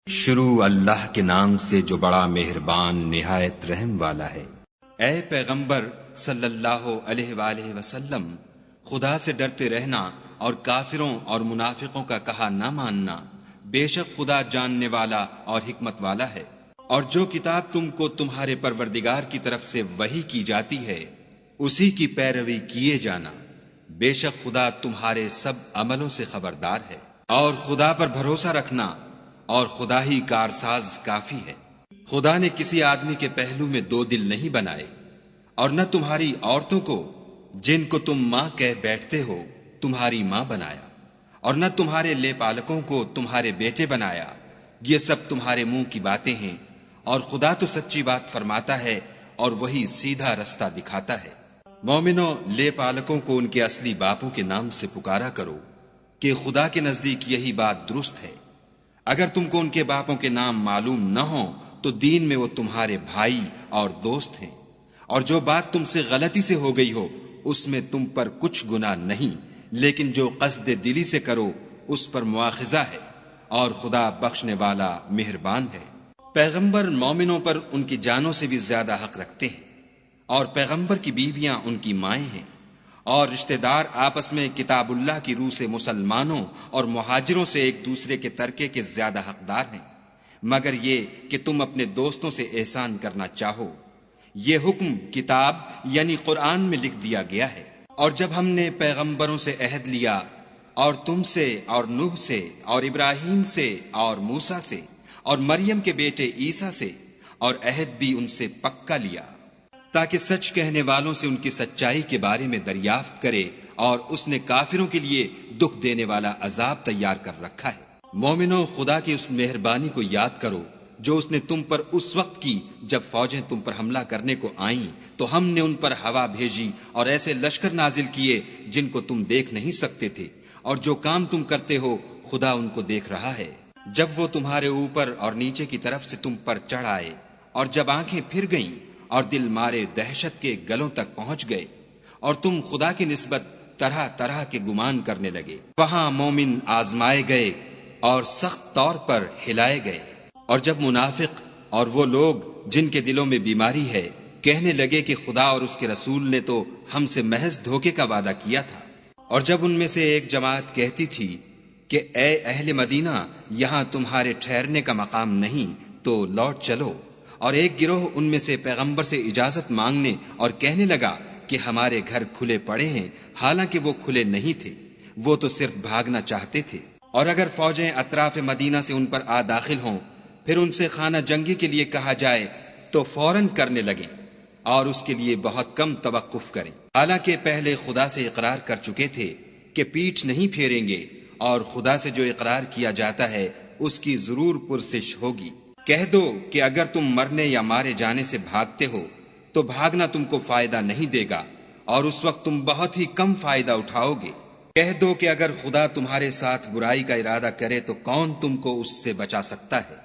شروع اللہ کے نام سے جو بڑا مہربان نہایت رحم والا ہے۔ اے پیغمبر صلی اللہ علیہ وآلہ وسلم، خدا سے ڈرتے رہنا اور کافروں اور منافقوں کا کہا نہ ماننا، بے شک خدا جاننے والا اور حکمت والا ہے۔ اور جو کتاب تم کو تمہارے پروردگار کی طرف سے وحی کی جاتی ہے اسی کی پیروی کیے جانا، بے شک خدا تمہارے سب عملوں سے خبردار ہے۔ اور خدا پر بھروسہ رکھنا، اور خدا ہی کارساز کافی ہے۔ خدا نے کسی آدمی کے پہلو میں دو دل نہیں بنائے، اور نہ تمہاری عورتوں کو جن کو تم ماں کہہ بیٹھتے ہو تمہاری ماں بنایا، اور نہ تمہارے لے پالکوں کو تمہارے بیٹے بنایا۔ یہ سب تمہارے منہ کی باتیں ہیں، اور خدا تو سچی بات فرماتا ہے اور وہی سیدھا رستہ دکھاتا ہے۔ مومنوں، لے پالکوں کو ان کے اصلی باپوں کے نام سے پکارا کرو کہ خدا کے نزدیک یہی بات درست ہے۔ اگر تم کو ان کے باپوں کے نام معلوم نہ ہوں تو دین میں وہ تمہارے بھائی اور دوست ہیں، اور جو بات تم سے غلطی سے ہو گئی ہو اس میں تم پر کچھ گناہ نہیں، لیکن جو قصد دلی سے کرو اس پر مواخذہ ہے، اور خدا بخشنے والا مہربان ہے۔ پیغمبر مومنوں پر ان کی جانوں سے بھی زیادہ حق رکھتے ہیں، اور پیغمبر کی بیویاں ان کی مائیں ہیں، اور رشتہ دار آپس میں کتاب اللہ کی روح سے مسلمانوں اور مہاجروں سے ایک دوسرے کے ترکے کے زیادہ حقدار ہیں، مگر یہ کہ تم اپنے دوستوں سے احسان کرنا چاہو۔ یہ حکم کتاب یعنی قرآن میں لکھ دیا گیا ہے۔ اور جب ہم نے پیغمبروں سے عہد لیا، اور تم سے اور نوح سے اور ابراہیم سے اور موسیٰ سے اور مریم کے بیٹے عیسیٰ سے، اور عہد بھی ان سے پکا لیا، تاکہ سچ کہنے والوں سے ان کی سچائی کے بارے میں دریافت کرے، اور اس نے کافروں کے لیے دکھ دینے والا عذاب تیار کر رکھا ہے۔ مومنوں، خدا کی اس مہربانی کو یاد کرو جو اس نے تم پر اس وقت کی جب فوجیں تم پر حملہ کرنے کو آئیں تو ہم نے ان پر ہوا بھیجی اور ایسے لشکر نازل کیے جن کو تم دیکھ نہیں سکتے تھے، اور جو کام تم کرتے ہو خدا ان کو دیکھ رہا ہے۔ جب وہ تمہارے اوپر اور نیچے کی طرف سے تم پر چڑھ آئے، اور جب آنکھیں پھر گئیں اور دل مارے دہشت کے گلوں تک پہنچ گئے، اور تم خدا کی نسبت طرح طرح کے گمان کرنے لگے، وہاں مومن آزمائے گئے اور سخت طور پر ہلائے گئے۔ اور جب منافق اور وہ لوگ جن کے دلوں میں بیماری ہے کہنے لگے کہ خدا اور اس کے رسول نے تو ہم سے محض دھوکے کا وعدہ کیا تھا، اور جب ان میں سے ایک جماعت کہتی تھی کہ اے اہل مدینہ، یہاں تمہارے ٹھہرنے کا مقام نہیں تو لوٹ چلو، اور ایک گروہ ان میں سے پیغمبر سے اجازت مانگنے اور کہنے لگا کہ ہمارے گھر کھلے پڑے ہیں، حالانکہ وہ کھلے نہیں تھے، وہ تو صرف بھاگنا چاہتے تھے۔ اور اگر فوجیں اطراف مدینہ سے ان پر آ داخل ہوں، پھر ان سے خانہ جنگی کے لیے کہا جائے تو فوراً کرنے لگیں، اور اس کے لیے بہت کم توقف کریں، حالانکہ پہلے خدا سے اقرار کر چکے تھے کہ پیٹھ نہیں پھیریں گے، اور خدا سے جو اقرار کیا جاتا ہے اس کی ضرور پرسش ہوگی۔ کہہ دو کہ اگر تم مرنے یا مارے جانے سے بھاگتے ہو تو بھاگنا تم کو فائدہ نہیں دے گا، اور اس وقت تم بہت ہی کم فائدہ اٹھاؤ گے۔ کہہ دو کہ اگر خدا تمہارے ساتھ برائی کا ارادہ کرے تو کون تم کو اس سے بچا سکتا ہے،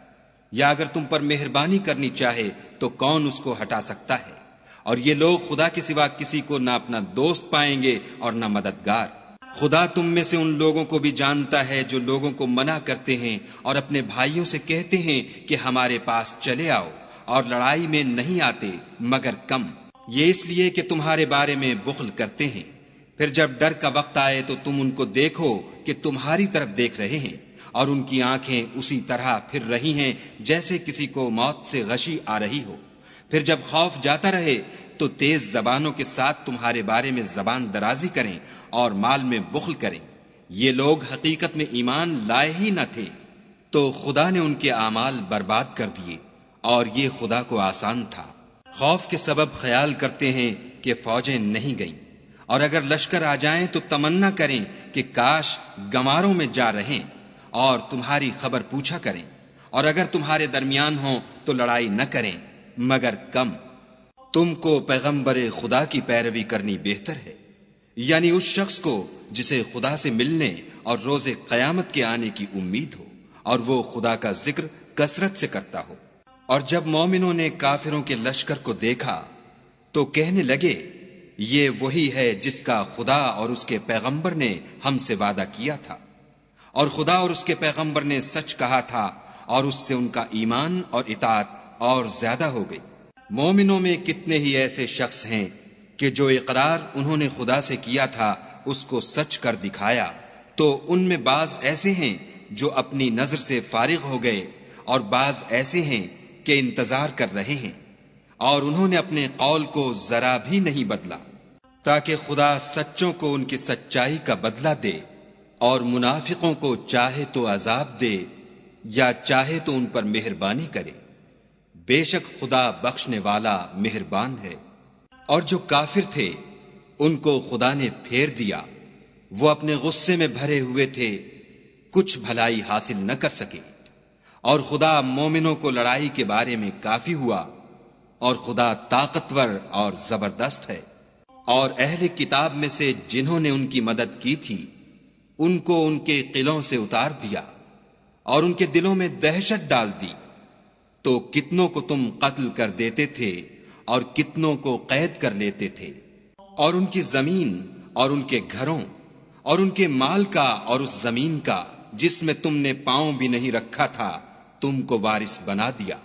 یا اگر تم پر مہربانی کرنی چاہے تو کون اس کو ہٹا سکتا ہے۔ اور یہ لوگ خدا کے سوا کسی کو نہ اپنا دوست پائیں گے اور نہ مددگار۔ خدا تم میں سے ان لوگوں کو بھی جانتا ہے جو لوگوں کو منع کرتے ہیں اور اپنے بھائیوں سے کہتے ہیں کہ ہمارے پاس چلے آؤ، اور لڑائی میں نہیں آتے مگر کم، یہ اس لیے کہ تمہارے بارے میں بخل کرتے ہیں۔ پھر جب ڈر کا وقت آئے تو تم ان کو دیکھو کہ تمہاری طرف دیکھ رہے ہیں، اور ان کی آنکھیں اسی طرح پھر رہی ہیں جیسے کسی کو موت سے غشی آ رہی ہو۔ پھر جب خوف جاتا رہے تو تیز زبانوں کے ساتھ تمہارے بارے میں زبان درازی کریں اور مال میں بخل کریں۔ یہ لوگ حقیقت میں ایمان لائے ہی نہ تھے، تو خدا نے ان کے اعمال برباد کر دیے، اور یہ خدا کو آسان تھا۔ خوف کے سبب خیال کرتے ہیں کہ فوجیں نہیں گئیں، اور اگر لشکر آ جائیں تو تمنا کریں کہ کاش گماروں میں جا رہیں، اور تمہاری خبر پوچھا کریں، اور اگر تمہارے درمیان ہوں تو لڑائی نہ کریں مگر کم۔ تم کو پیغمبر خدا کی پیروی کرنی بہتر ہے، یعنی اس شخص کو جسے خدا سے ملنے اور روز قیامت کے آنے کی امید ہو، اور وہ خدا کا ذکر کثرت سے کرتا ہو۔ اور جب مومنوں نے کافروں کے لشکر کو دیکھا تو کہنے لگے یہ وہی ہے جس کا خدا اور اس کے پیغمبر نے ہم سے وعدہ کیا تھا، اور خدا اور اس کے پیغمبر نے سچ کہا تھا، اور اس سے ان کا ایمان اور اطاعت اور زیادہ ہو گئی۔ مومنوں میں کتنے ہی ایسے شخص ہیں کہ جو اقرار انہوں نے خدا سے کیا تھا اس کو سچ کر دکھایا، تو ان میں بعض ایسے ہیں جو اپنی نظر سے فارغ ہو گئے اور بعض ایسے ہیں کہ انتظار کر رہے ہیں، اور انہوں نے اپنے قول کو ذرا بھی نہیں بدلا، تاکہ خدا سچوں کو ان کی سچائی کا بدلہ دے اور منافقوں کو چاہے تو عذاب دے یا چاہے تو ان پر مہربانی کرے۔ بے شک خدا بخشنے والا مہربان ہے۔ اور جو کافر تھے ان کو خدا نے پھیر دیا، وہ اپنے غصے میں بھرے ہوئے تھے، کچھ بھلائی حاصل نہ کر سکے، اور خدا مومنوں کو لڑائی کے بارے میں کافی ہوا، اور خدا طاقتور اور زبردست ہے۔ اور اہل کتاب میں سے جنہوں نے ان کی مدد کی تھی ان کو ان کے قلعوں سے اتار دیا اور ان کے دلوں میں دہشت ڈال دی، تو کتنوں کو تم قتل کر دیتے تھے اور کتنوں کو قید کر لیتے تھے، اور ان کی زمین اور ان کے گھروں اور ان کے مال کا اور اس زمین کا جس میں تم نے پاؤں بھی نہیں رکھا تھا تم کو وارث بنا دیا،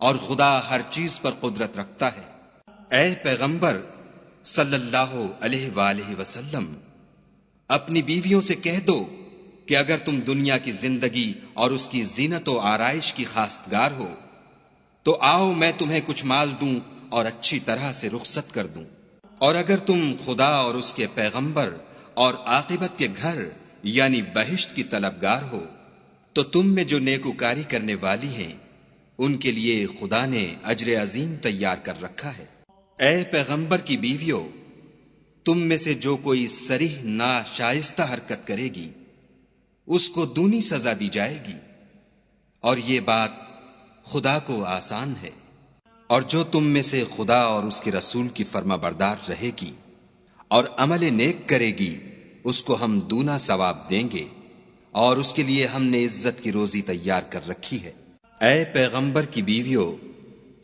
اور خدا ہر چیز پر قدرت رکھتا ہے۔ اے پیغمبر صلی اللہ علیہ وآلہ وسلم، اپنی بیویوں سے کہہ دو کہ اگر تم دنیا کی زندگی اور اس کی زینت و آرائش کی خواستگار ہو تو آؤ میں تمہیں کچھ مال دوں اور اچھی طرح سے رخصت کر دوں، اور اگر تم خدا اور اس کے پیغمبر اور عاقبت کے گھر یعنی بہشت کی طلبگار ہو تو تم میں جو نیکوکاری کرنے والی ہیں ان کے لیے خدا نے اجر عظیم تیار کر رکھا ہے۔ اے پیغمبر کی بیویوں، تم میں سے جو کوئی صریح ناشائستہ حرکت کرے گی اس کو دونی سزا دی جائے گی، اور یہ بات خدا کو آسان ہے۔ اور جو تم میں سے خدا اور اس کے رسول کی فرما بردار رہے گی اور عمل نیک کرے گی اس کو ہم دونا ثواب دیں گے، اور اس کے لیے ہم نے عزت کی روزی تیار کر رکھی ہے۔ اے پیغمبر کی بیویوں،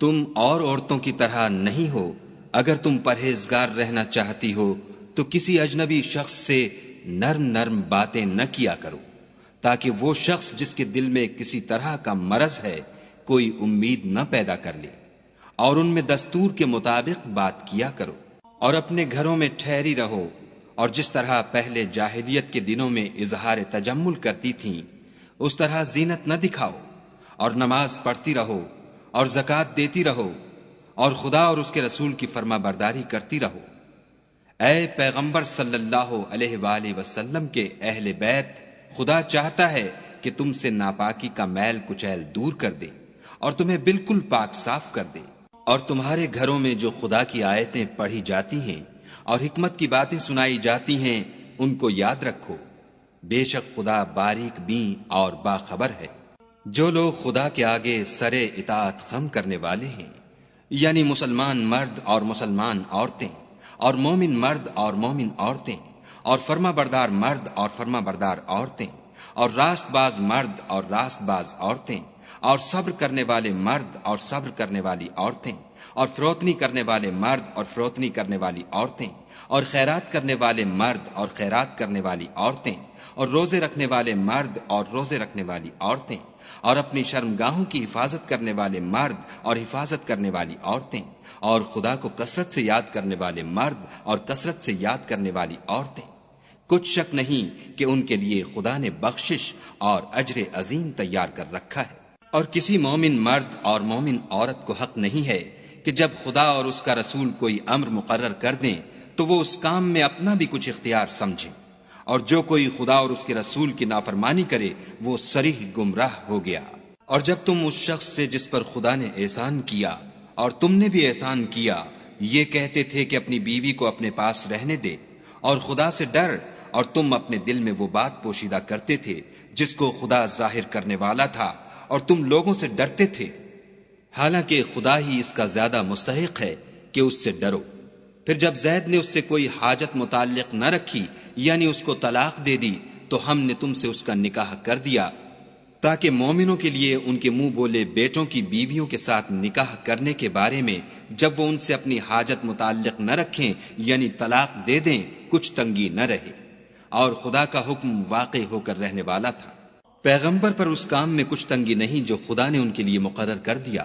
تم اور عورتوں کی طرح نہیں ہو، اگر تم پرہیزگار رہنا چاہتی ہو تو کسی اجنبی شخص سے نرم نرم باتیں نہ کیا کرو، تاکہ وہ شخص جس کے دل میں کسی طرح کا مرض ہے کوئی امید نہ پیدا کر لے، اور ان میں دستور کے مطابق بات کیا کرو، اور اپنے گھروں میں ٹھہری رہو، اور جس طرح پہلے جاہلیت کے دنوں میں اظہار تجمل کرتی تھیں اس طرح زینت نہ دکھاؤ، اور نماز پڑھتی رہو اور زکوٰۃ دیتی رہو، اور خدا اور اس کے رسول کی فرما برداری کرتی رہو۔ اے پیغمبر صلی اللہ علیہ وآلہ وسلم کے اہل بیت، خدا چاہتا ہے کہ تم سے ناپاکی کا میل کچیل دور کر دے اور تمہیں بالکل پاک صاف کر دے، اور تمہارے گھروں میں جو خدا کی آیتیں پڑھی جاتی ہیں اور حکمت کی باتیں سنائی جاتی ہیں ان کو یاد رکھو، بے شک خدا باریک بین اور باخبر ہے۔ جو لوگ خدا کے آگے سر اطاعت خم کرنے والے ہیں، یعنی مسلمان مرد اور مسلمان عورتیں، اور مومن مرد اور مومن عورتیں، اور فرما بردار مرد اور فرما بردار عورتیں، اور راست باز مرد اور راست باز عورتیں، اور صبر کرنے والے مرد اور صبر کرنے والی عورتیں، اور فروتنی کرنے والے مرد اور فروتنی کرنے والی عورتیں، اور خیرات کرنے والے مرد اور خیرات کرنے والی عورتیں، اور روزے رکھنے والے مرد اور روزے رکھنے والی عورتیں، اور اپنی شرمگاہوں کی حفاظت کرنے والے مرد اور حفاظت کرنے والی عورتیں، اور خدا کو کثرت سے یاد کرنے والے مرد اور کثرت سے یاد کرنے والی عورتیں۔ کچھ شک نہیں کہ ان کے لیے خدا نے بخشش اور اجر عظیم تیار کر رکھا ہے۔ اور کسی مومن مرد اور مومن عورت کو حق نہیں ہے کہ جب خدا اور اس کا رسول کوئی امر مقرر کر دیں تو وہ اس کام میں اپنا بھی کچھ اختیار سمجھیں، اور جو کوئی خدا اور اس کے رسول کی نافرمانی کرے وہ صریح گمراہ ہو گیا۔ اور جب تم اس شخص سے جس پر خدا نے احسان کیا اور تم نے بھی احسان کیا یہ کہتے تھے کہ اپنی بیوی کو اپنے پاس رہنے دے اور خدا سے ڈر، اور تم اپنے دل میں وہ بات پوشیدہ کرتے تھے جس کو خدا ظاہر کرنے والا تھا اور تم لوگوں سے ڈرتے تھے، حالانکہ خدا ہی اس کا زیادہ مستحق ہے کہ اس سے ڈرو۔ پھر جب زید نے اس سے کوئی حاجت متعلق نہ رکھی یعنی اس کو طلاق دے دی تو ہم نے تم سے اس کا نکاح کر دیا تاکہ مومنوں کے لیے ان کے منہ بولے بیٹوں کی بیویوں کے ساتھ نکاح کرنے کے بارے میں جب وہ ان سے اپنی حاجت متعلق نہ رکھیں یعنی طلاق دے دیں کچھ تنگی نہ رہے، اور خدا کا حکم واقع ہو کر رہنے والا تھا۔ پیغمبر پر اس کام میں کچھ تنگی نہیں جو خدا نے ان کے لیے مقرر کر دیا،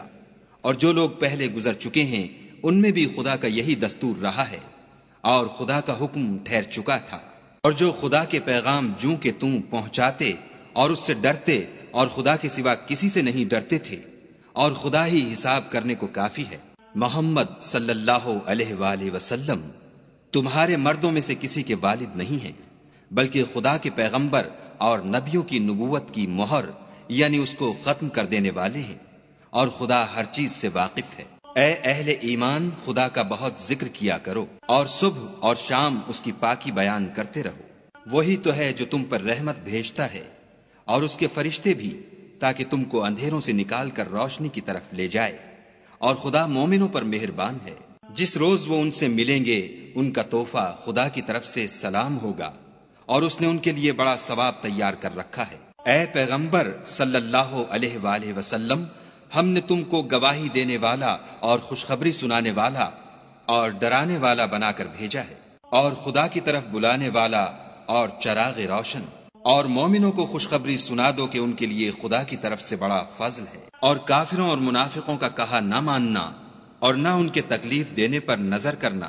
اور جو لوگ پہلے گزر چکے ہیں ان میں بھی خدا کا یہی دستور رہا ہے، اور خدا کا حکم ٹھہر چکا تھا۔ اور جو خدا کے پیغام جوں کہ توں پہنچاتے اور اس سے ڈرتے اور خدا کے سوا کسی سے نہیں ڈرتے تھے، اور خدا ہی حساب کرنے کو کافی ہے۔ محمد صلی اللہ علیہ وآلہ وسلم تمہارے مردوں میں سے کسی کے والد نہیں ہیں، بلکہ خدا کے پیغمبر اور نبیوں کی نبوت کی مہر یعنی اس کو ختم کر دینے والے ہیں، اور خدا ہر چیز سے واقف ہے۔ اے اہل ایمان، خدا کا بہت ذکر کیا کرو اور صبح اور شام اس کی پاکی بیان کرتے رہو۔ وہی تو ہے جو تم پر رحمت بھیجتا ہے اور اس کے فرشتے بھی، تاکہ تم کو اندھیروں سے نکال کر روشنی کی طرف لے جائے، اور خدا مومنوں پر مہربان ہے۔ جس روز وہ ان سے ملیں گے ان کا تحفہ خدا کی طرف سے سلام ہوگا، اور اس نے ان کے لیے بڑا ثواب تیار کر رکھا ہے۔ اے پیغمبر صلی اللہ علیہ وآلہ وسلم، ہم نے تم کو گواہی دینے والا اور خوشخبری سنانے والا اور ڈرانے والا بنا کر بھیجا ہے، اور خدا کی طرف بلانے والا اور چراغ روشن۔ اور مومنوں کو خوشخبری سنا دو کہ ان کے لیے خدا کی طرف سے بڑا فضل ہے، اور کافروں اور منافقوں کا کہا نہ ماننا اور نہ ان کے تکلیف دینے پر نظر کرنا،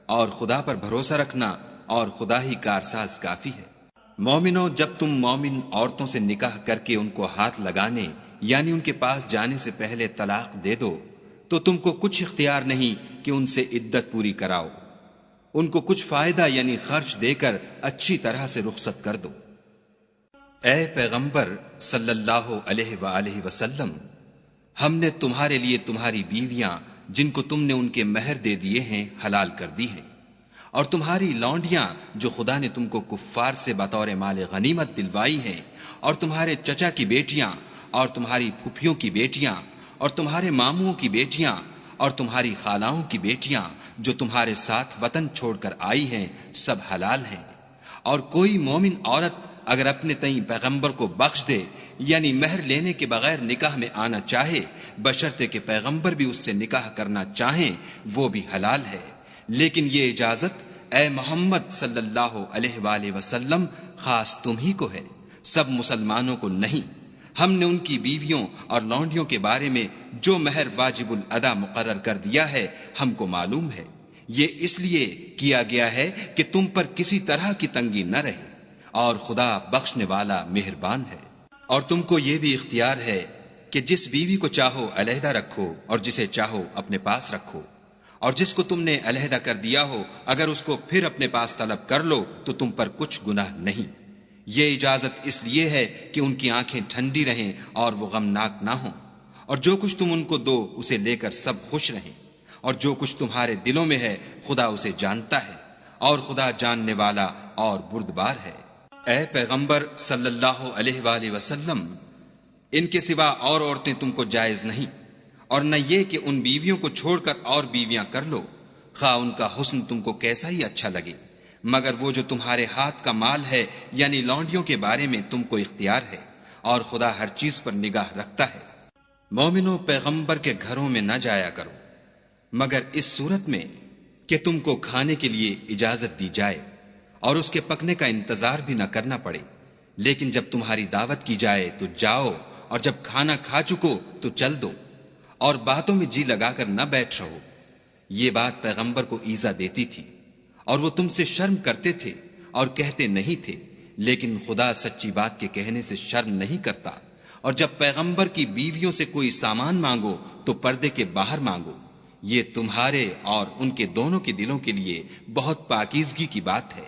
اور خدا پر بھروسہ رکھنا، اور خدا ہی کارساز کافی ہے۔ مومنوں، جب تم مومن عورتوں سے نکاح کر کے ان کو ہاتھ لگانے یعنی ان کے پاس جانے سے پہلے طلاق دے دو تو تم کو کچھ اختیار نہیں کہ ان سے عدت پوری کراؤ، ان کو کچھ فائدہ یعنی خرچ دے کر اچھی طرح سے رخصت کر دو۔ اے پیغمبر صلی اللہ علیہ وآلہ وسلم، ہم نے تمہارے لیے تمہاری بیویاں جن کو تم نے ان کے مہر دے دیے ہیں حلال کر دی ہیں، اور تمہاری لونڈیاں جو خدا نے تم کو کفار سے بطور مال غنیمت دلوائی ہیں، اور تمہارے چچا کی بیٹیاں اور تمہاری پھپھیوں کی بیٹیاں اور تمہارے ماموں کی بیٹیاں اور تمہاری خالاؤں کی بیٹیاں جو تمہارے ساتھ وطن چھوڑ کر آئی ہیں، سب حلال ہیں۔ اور کوئی مومن عورت اگر اپنے تئیں پیغمبر کو بخش دے یعنی مہر لینے کے بغیر نکاح میں آنا چاہے، بشرطے کہ پیغمبر بھی اس سے نکاح کرنا چاہیں، وہ بھی حلال ہے۔ لیکن یہ اجازت اے محمد صلی اللہ علیہ وآلہ وسلم خاص تم ہی کو ہے، سب مسلمانوں کو نہیں۔ ہم نے ان کی بیویوں اور لونڈیوں کے بارے میں جو مہر واجب الادا مقرر کر دیا ہے ہم کو معلوم ہے، یہ اس لیے کیا گیا ہے کہ تم پر کسی طرح کی تنگی نہ رہے، اور خدا بخشنے والا مہربان ہے۔ اور تم کو یہ بھی اختیار ہے کہ جس بیوی کو چاہو علیحدہ رکھو اور جسے چاہو اپنے پاس رکھو، اور جس کو تم نے علیحدہ کر دیا ہو اگر اس کو پھر اپنے پاس طلب کر لو تو تم پر کچھ گناہ نہیں۔ یہ اجازت اس لیے ہے کہ ان کی آنکھیں ٹھنڈی رہیں اور وہ غمناک نہ ہوں، اور جو کچھ تم ان کو دو اسے لے کر سب خوش رہیں، اور جو کچھ تمہارے دلوں میں ہے خدا اسے جانتا ہے، اور خدا جاننے والا اور بردبار ہے۔ اے پیغمبر صلی اللہ علیہ وآلہ وسلم، ان کے سوا اور عورتیں تم کو جائز نہیں، اور نہ یہ کہ ان بیویوں کو چھوڑ کر اور بیویاں کر لو، خواہ ان کا حسن تم کو کیسا ہی اچھا لگے، مگر وہ جو تمہارے ہاتھ کا مال ہے یعنی لونڈیوں کے بارے میں تم کو اختیار ہے، اور خدا ہر چیز پر نگاہ رکھتا ہے۔ مومنوں، پیغمبر کے گھروں میں نہ جایا کرو مگر اس صورت میں کہ تم کو کھانے کے لیے اجازت دی جائے اور اس کے پکنے کا انتظار بھی نہ کرنا پڑے، لیکن جب تمہاری دعوت کی جائے تو جاؤ، اور جب کھانا کھا چکو تو چل دو، اور باتوں میں جی لگا کر نہ بیٹھ رہو۔ یہ بات پیغمبر کو ایذا دیتی تھی، اور وہ تم سے شرم کرتے تھے اور کہتے نہیں تھے، لیکن خدا سچی بات کے کہنے سے شرم نہیں کرتا۔ اور جب پیغمبر کی بیویوں سے کوئی سامان مانگو تو پردے کے باہر مانگو، یہ تمہارے اور ان کے دونوں کے دلوں کے لیے بہت پاکیزگی کی بات ہے۔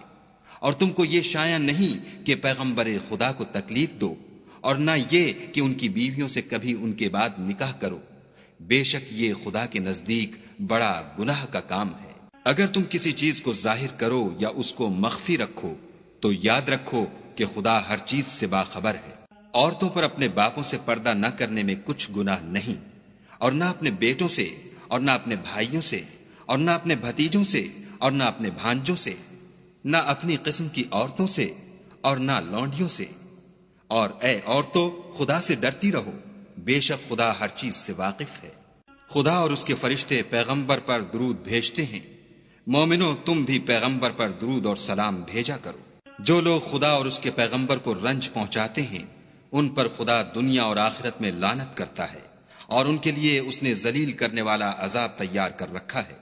اور تم کو یہ شایع نہیں کہ پیغمبر خدا کو تکلیف دو، اور نہ یہ کہ ان کی بیویوں سے کبھی ان کے بعد نکاح کرو، بے شک یہ خدا کے نزدیک بڑا گناہ کا کام ہے۔ اگر تم کسی چیز کو ظاہر کرو یا اس کو مخفی رکھو تو یاد رکھو کہ خدا ہر چیز سے باخبر ہے۔ عورتوں پر اپنے باپوں سے پردہ نہ کرنے میں کچھ گناہ نہیں، اور نہ اپنے بیٹوں سے، اور نہ اپنے بھائیوں سے، اور نہ اپنے بھتیجوں سے، اور نہ اپنے بھانجوں سے، نہ اپنی قسم کی عورتوں سے، اور نہ لونڈیوں سے۔ اور اے عورتوں، خدا سے ڈرتی رہو، بے شک خدا ہر چیز سے واقف ہے۔ خدا اور اس کے فرشتے پیغمبر پر درود بھیجتے ہیں، مومنوں تم بھی پیغمبر پر درود اور سلام بھیجا کرو۔ جو لوگ خدا اور اس کے پیغمبر کو رنج پہنچاتے ہیں ان پر خدا دنیا اور آخرت میں لعنت کرتا ہے، اور ان کے لیے اس نے ذلیل کرنے والا عذاب تیار کر رکھا ہے۔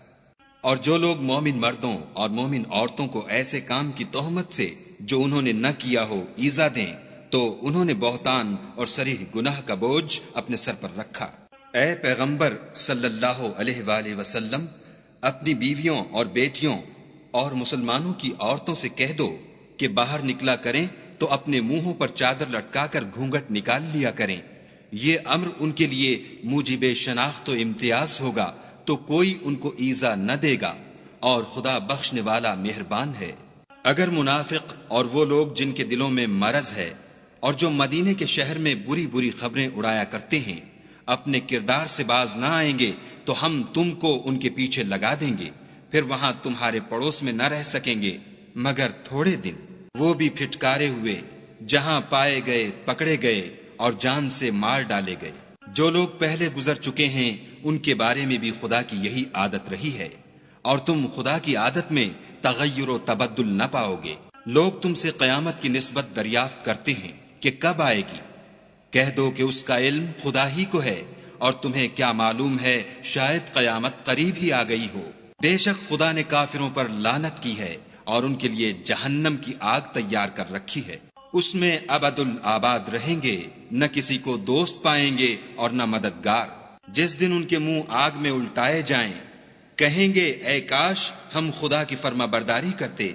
اور جو لوگ مومن مردوں اور مومن عورتوں کو ایسے کام کی تہمت سے جو انہوں نے نہ کیا ہو ایذا دیں تو انہوں نے بہتان اور صریح گناہ کا بوجھ اپنے سر پر رکھا۔ اے پیغمبر صلی اللہ علیہ وآلہ وسلم، اپنی بیویوں اور بیٹیوں اور مسلمانوں کی عورتوں سے کہہ دو کہ باہر نکلا کریں تو اپنے منہوں پر چادر لٹکا کر گھونگھٹ نکال لیا کریں۔ یہ امر ان کے لیے موجب شناخت و امتیاز ہوگا تو کوئی ان کو ایذا نہ دے گا، اور خدا بخشنے والا مہربان ہے۔ اگر منافق اور وہ لوگ جن کے دلوں میں مرض ہے اور جو مدینے کے شہر میں بری بری خبریں اڑایا کرتے ہیں اپنے کردار سے باز نہ آئیں گے تو ہم تم کو ان کے پیچھے لگا دیں گے، پھر وہاں تمہارے پڑوس میں نہ رہ سکیں گے مگر تھوڑے دن، وہ بھی پھٹکارے ہوئے، جہاں پائے گئے پکڑے گئے اور جان سے مار ڈالے گئے۔ جو لوگ پہلے گزر چکے ہیں ان کے بارے میں بھی خدا کی یہی عادت رہی ہے، اور تم خدا کی عادت میں تغیر و تبدل نہ پاؤ گے۔ لوگ تم سے قیامت کی نسبت دریافت کرتے ہیں کہ کب آئے گی، کہہ دو کہ اس کا علم خدا ہی کو ہے، اور تمہیں کیا معلوم ہے شاید قیامت قریب ہی آ گئی ہو۔ بے شک خدا نے کافروں پر لعنت کی ہے اور ان کے لیے جہنم کی آگ تیار کر رکھی ہے، اس میں ابد الآباد رہیں گے، نہ کسی کو دوست پائیں گے اور نہ مددگار۔ جس دن ان کے منہ آگ میں الٹائے جائیں کہیں گے اے کاش ہم خدا کی فرما برداری کرتے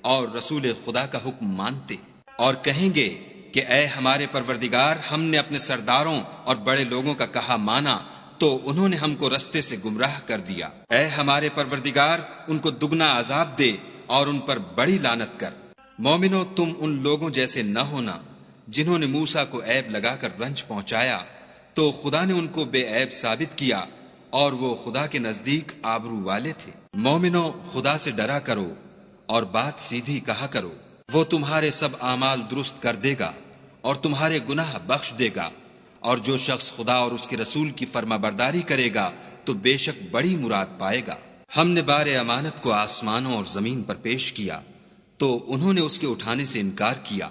اور رسول خدا کا حکم مانتے، اور کہیں گے کہ اے ہمارے پروردگار، ہم نے اپنے سرداروں اور بڑے لوگوں کا کہا مانا تو انہوں نے ہم کو رستے سے گمراہ کر دیا۔ اے ہمارے پروردگار، ان کو دگنا عذاب دے اور ان پر بڑی لعنت کر۔ مومنو، تم ان لوگوں جیسے نہ ہونا جنہوں نے موسیٰ کو عیب لگا کر رنج پہنچایا تو خدا نے ان کو بے عیب ثابت کیا، اور وہ خدا کے نزدیک آبرو والے تھے۔ مومنو، خدا سے ڈرا کرو اور بات سیدھی کہا کرو، وہ تمہارے سب اعمال درست کر دے گا اور تمہارے گناہ بخش دے گا، اور جو شخص خدا اور اس کے رسول کی فرما برداری کرے گا تو بے شک بڑی مراد پائے گا۔ ہم نے بار امانت کو آسمانوں اور زمین پر پیش کیا تو انہوں نے اس کے اٹھانے سے انکار کیا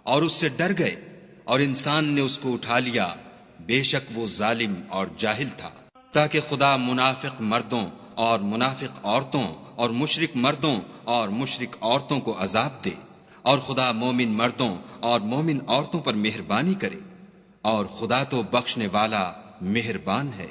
اور اس سے ڈر گئے، اور انسان نے اس کو اٹھا لیا، بے شک وہ ظالم اور جاہل تھا۔ تاکہ خدا منافق مردوں اور منافق عورتوں اور مشرک مردوں اور مشرک عورتوں کو عذاب دے، اور خدا مومن مردوں اور مومن عورتوں پر مہربانی کرے، اور خدا تو بخشنے والا مہربان ہے۔